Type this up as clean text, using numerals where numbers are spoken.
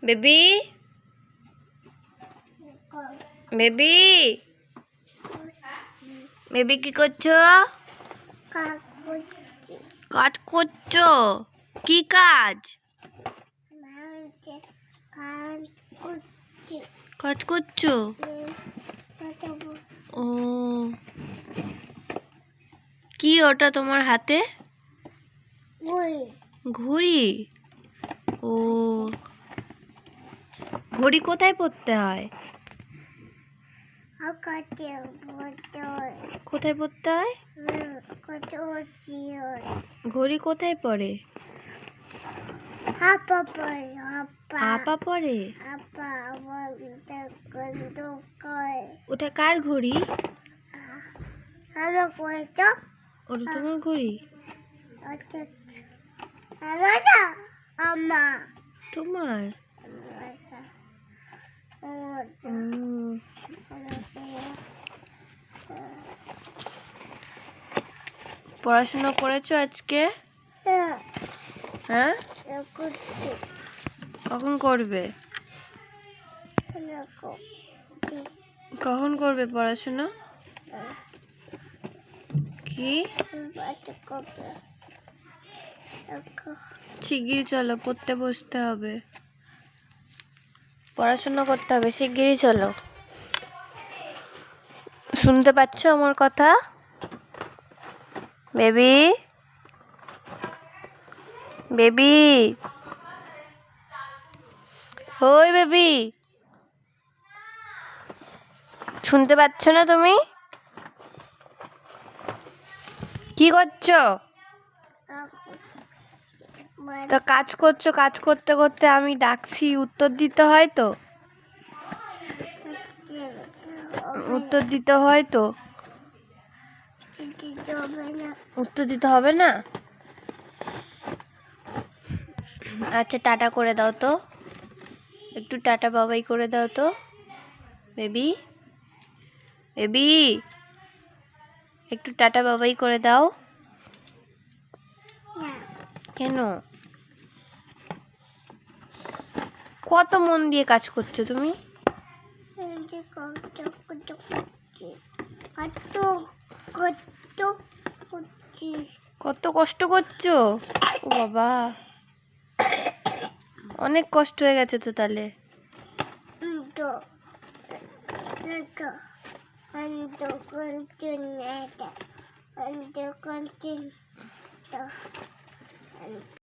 Baby baby baby কি করছো? কাজ করছো? কি কাজ? কাজ করছো? ও, কি ওটা তোমার হাতে? ঘড়ি। ও, ঘড়ি কোথায় পড়তে হয়? কোথায় পড়তে হয়? ঘড়ি কোথায় পড়ে? আপা পড়ে। ওটা কার ঘড়ি? ওটা তোমার ঘড়ি? তোমার? পড়াশোনা করেছো আজকে? হ্যাঁ, কখন করবে? কখন করবে পড়াশোনা? কি? শিগগিরই চলো, পড়তে বসতে হবে, পড়াশোনা করতে হবে, শিগগিরই চলো। শুনতে পাচ্ছ আমার কথা? বেবি বেবি ওই বেবি, শুনতে পাচ্ছ না তুমি? কি করছো? তা কাজ করছো, কাজ করতে করতে আমি ডাকছি, উত্তর দিতে হয় তো, উত্তর দিতে হয় তো। উত্তর দিতে হবে না? আচ্ছা, টাটা করে দাও তো, একটু টাটা বাবাই করে দাও তো। বেবি বেবি, একটু টাটা বাবাই করে দাও। কেন? কত মন দিয়ে কাজ করছো তুমি? কত কষ্ট করছো? ও বাবা, অনেক কষ্ট হয়ে গেছে তো তাহলে।